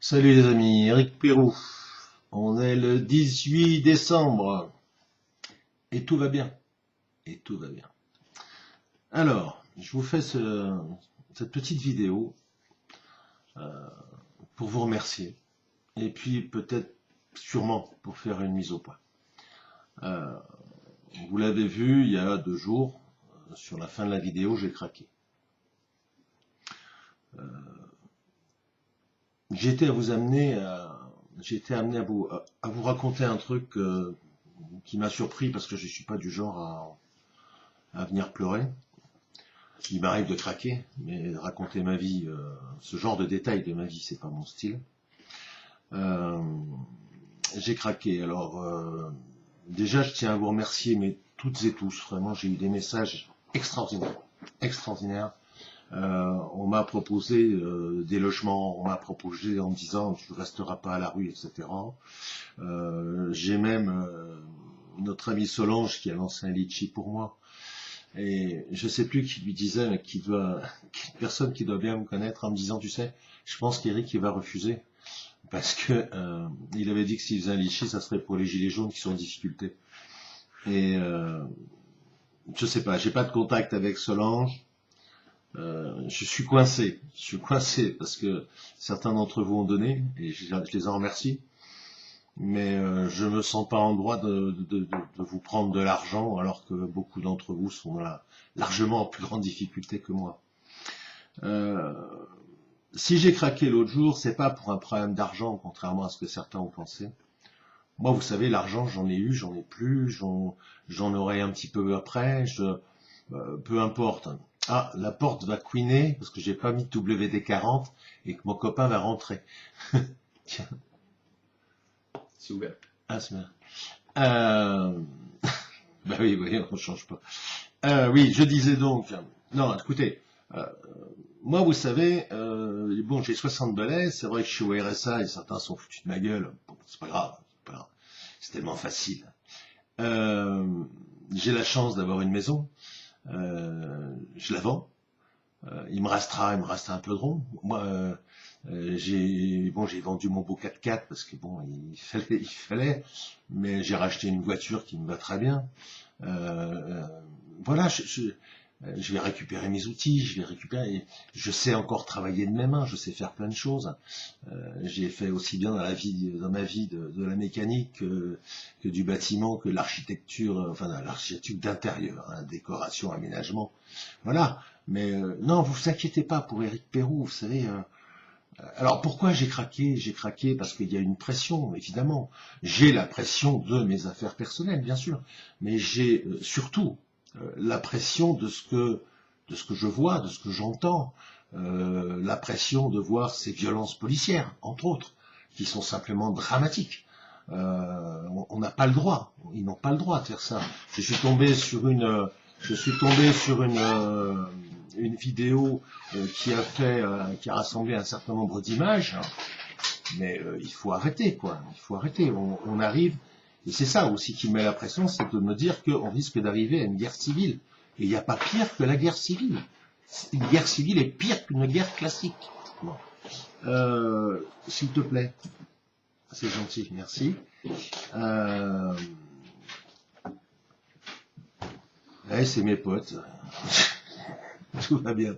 Salut les amis, Eric Pérou. On est le 18 décembre et tout va bien. Et tout va bien. Alors, je vous fais cette petite vidéo pour vous remercier et puis peut-être, sûrement, pour faire une mise au point. Vous l'avez vu il y a 2 jours, sur la fin de la vidéo, j'ai craqué. J'ai été amené à vous raconter un truc qui m'a surpris parce que je ne suis pas du genre à venir pleurer. Il m'arrive de craquer, mais raconter ma vie, ce genre de détails de ma vie, c'est pas mon style. J'ai craqué. Alors, déjà, je tiens à vous remercier, mais toutes et tous, vraiment, j'ai eu des messages extraordinaires, extraordinaires. On m'a proposé des logements, on m'a proposé en me disant tu ne resteras pas à la rue, etc. J'ai même notre ami Solange qui a lancé un litchi pour moi. Et je sais plus qui lui disait, mais une personne qui doit bien me connaître en me disant, tu sais, je pense qu'Eric il va refuser. Parce que il avait dit que s'il faisait un litchi, ça serait pour les gilets jaunes qui sont en difficulté. Et je sais pas, j'ai pas de contact avec Solange. Je suis coincé parce que certains d'entre vous ont donné et je les en remercie, mais je me sens pas en droit de vous prendre de l'argent alors que beaucoup d'entre vous sont là, largement en plus grande difficulté que moi. Si j'ai craqué l'autre jour, c'est pas pour un problème d'argent, contrairement à ce que certains ont pensé. Moi, vous savez, l'argent, j'en ai eu, j'en ai plus, j'en aurai un petit peu après, peu importe. Ah, la porte va couiner parce que j'ai pas mis WD-40 et que mon copain va rentrer. Tiens. C'est ouvert. Ah, c'est bien. Bah oui, on change pas. Oui, je disais donc. Non, écoutez, moi, vous savez, bon, j'ai 60 balais, c'est vrai que je suis au RSA et certains sont foutus de ma gueule. Bon, c'est pas grave, c'est tellement facile. J'ai la chance d'avoir une maison. Je la vends. Il me restera un peu de rond. Moi, j'ai vendu mon beau 4x4 parce que bon, il fallait, mais j'ai racheté une voiture qui me va très bien. Voilà, je vais récupérer mes outils, je sais encore travailler de mes mains, je sais faire plein de choses. J'ai fait aussi bien dans ma vie de la mécanique que du bâtiment, que de l'architecture, enfin de l'architecture d'intérieur, hein, décoration, aménagement. Voilà. Mais non, vous inquiétez pas pour Eric Pérou, vous savez. Alors pourquoi j'ai craqué? J'ai craqué parce qu'il y a une pression, évidemment. J'ai la pression de mes affaires personnelles, bien sûr, mais j'ai surtout la pression de ce que je vois, de ce que j'entends, la pression de voir ces violences policières, entre autres, qui sont simplement dramatiques. On n'a pas le droit, ils n'ont pas le droit de faire ça. Je suis tombé sur une vidéo qui a rassemblé un certain nombre d'images, mais il faut arrêter, quoi. Il faut arrêter. On arrive, et c'est ça aussi qui met la pression, c'est de me dire qu'on risque d'arriver à une guerre civile. Et il n'y a pas pire que la guerre civile. Une guerre civile est pire qu'une guerre classique. Bon. S'il te plaît. C'est gentil, merci. Ouais, c'est mes potes. Tout va bien.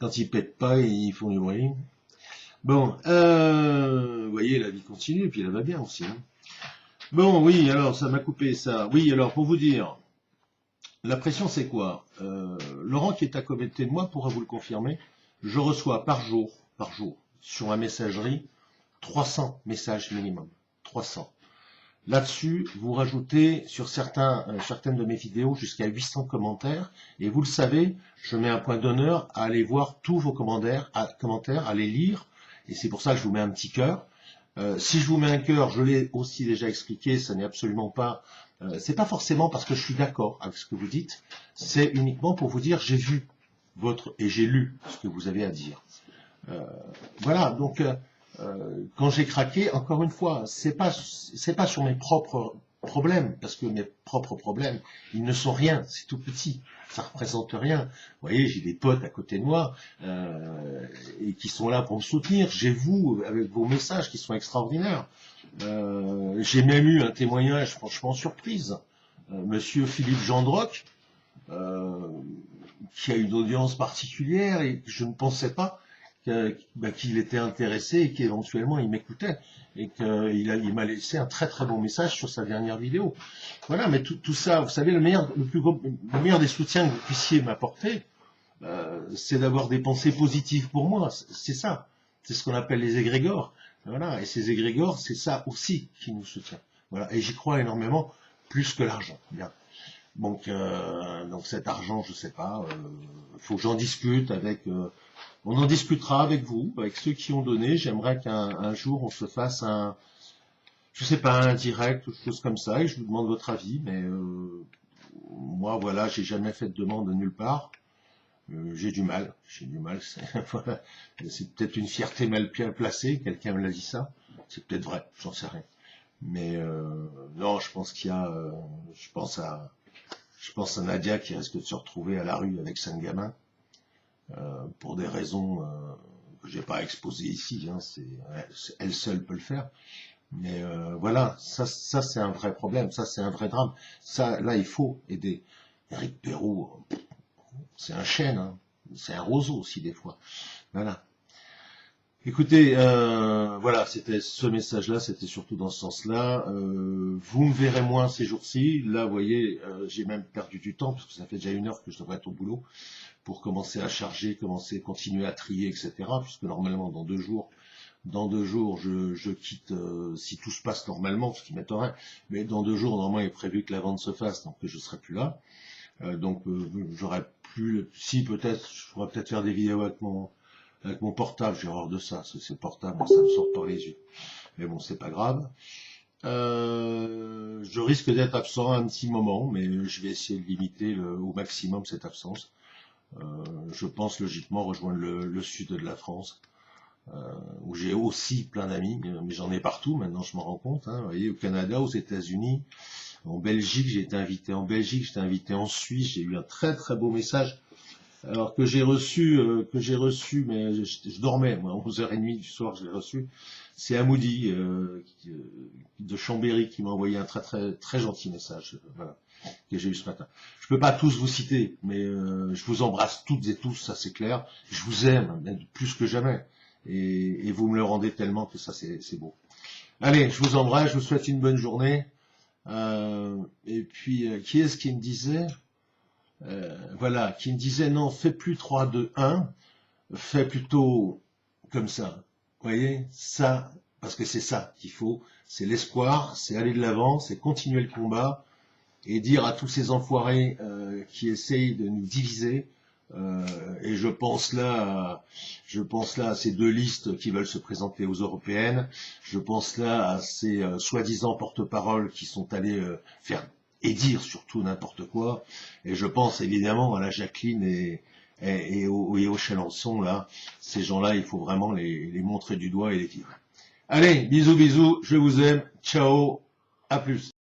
Quand ils pètent pas, ils font du bruit. Bon, vous voyez, la vie continue, et puis elle va bien aussi. Hein. Bon, oui, alors, ça m'a coupé ça. Oui, alors, pour vous dire, la pression, c'est quoi? Laurent, qui est à côté de moi, pourra vous le confirmer. Je reçois par jour, sur ma messagerie, 300 messages minimum. 300. Là-dessus, vous rajoutez sur certaines de mes vidéos jusqu'à 800 commentaires. Et vous le savez, je mets un point d'honneur à aller voir tous vos commentaires, à les lire. Et c'est pour ça que je vous mets un petit cœur. Si je vous mets un cœur, je l'ai aussi déjà expliqué, ça n'est absolument pas... c'est pas forcément parce que je suis d'accord avec ce que vous dites. C'est uniquement pour vous dire, j'ai vu et j'ai lu ce que vous avez à dire. Voilà, donc... quand j'ai craqué, encore une fois, c'est pas sur mes propres problèmes, parce que mes propres problèmes, ils ne sont rien, c'est tout petit, ça représente rien. Vous voyez, j'ai des potes à côté de moi, et qui sont là pour me soutenir. J'ai vous, avec vos messages qui sont extraordinaires. J'ai même eu un témoignage franchement surprise. Monsieur Philippe Gendroc, qui a une audience particulière et je ne pensais pas qu'il était intéressé et qu'éventuellement il m'écoutait et qu'il m'a laissé un très très bon message sur sa dernière vidéo. Voilà, mais tout ça, vous savez, le meilleur des soutiens que vous puissiez m'apporter, c'est d'avoir des pensées positives pour moi. C'est ça, c'est ce qu'on appelle les égrégores. Voilà, et ces égrégores, c'est ça aussi qui nous soutient. Voilà, et j'y crois énormément, plus que l'argent. Bien. Donc cet argent, je sais pas, faut que j'en discute avec. On en discutera avec vous, avec ceux qui ont donné. J'aimerais qu'un jour on se fasse je sais pas, un direct ou quelque chose comme ça, et je vous demande votre avis. Mais moi, voilà, j'ai jamais fait de demande nulle part. J'ai du mal. Voilà. C'est peut-être une fierté mal placée. Quelqu'un me l'a dit ça. C'est peut-être vrai, j'en sais rien. Mais non, je pense qu'il y a, je pense à Nadia qui risque de se retrouver à la rue avec 5 gamins pour des raisons que j'ai pas exposées ici. Hein, elle seule peut le faire. Mais voilà, ça c'est un vrai problème, ça c'est un vrai drame. Ça, là, il faut aider. Éric Perrault, c'est un chêne, hein, c'est un roseau aussi des fois. Voilà. Écoutez, voilà, c'était ce message-là, c'était surtout dans ce sens-là. Vous me verrez moins ces jours-ci. Là, vous voyez, j'ai même perdu du temps, parce que ça fait déjà 1 heure que je devrais être au boulot, pour commencer à charger, continuer à trier, etc. Puisque normalement, dans 2 jours, je quitte, si tout se passe normalement, ce qui m'étonnerait, mais dans 2 jours, normalement, il est prévu que la vente se fasse, donc je serai plus là. J'aurais plus, si peut-être, je pourrais peut-être faire des vidéos avec mon portable, j'ai horreur de ça, c'est portable, ça me sort par les yeux. Mais bon, c'est pas grave. Je risque d'être absent un petit moment, mais je vais essayer de limiter au maximum cette absence. Je pense logiquement rejoindre le sud de la France, où j'ai aussi plein d'amis, mais j'en ai partout maintenant, je m'en rends compte. Hein, vous voyez, au Canada, aux États-Unis, en Belgique, j'ai été invité en Suisse, j'ai eu un très très beau message. Alors que j'ai reçu, mais je dormais, moi, à 11h30 du soir, je l'ai reçu. C'est Amoudi, de Chambéry, qui m'a envoyé un très très très gentil message, voilà, que j'ai eu ce matin. Je peux pas tous vous citer, mais je vous embrasse toutes et tous, ça c'est clair. Je vous aime, même plus que jamais. Et vous me le rendez tellement que ça c'est beau. Allez, je vous embrasse, je vous souhaite une bonne journée. Et puis, qui est-ce qui me disait voilà, qui me disait non, fais plus 3, 2, 1, fais plutôt comme ça. Vous voyez, ça, parce que c'est ça qu'il faut, c'est l'espoir, c'est aller de l'avant, c'est continuer le combat et dire à tous ces enfoirés qui essayent de nous diviser. Et je pense là à ces 2 listes qui veulent se présenter aux européennes. Je pense là à ces soi-disant porte-paroles qui sont allés faire et dire surtout n'importe quoi. Et je pense évidemment à la Jacqueline et au Chalençon, là. Ces gens-là, il faut vraiment les montrer du doigt et les tirer. Allez, bisous, bisous, je vous aime, ciao, à plus.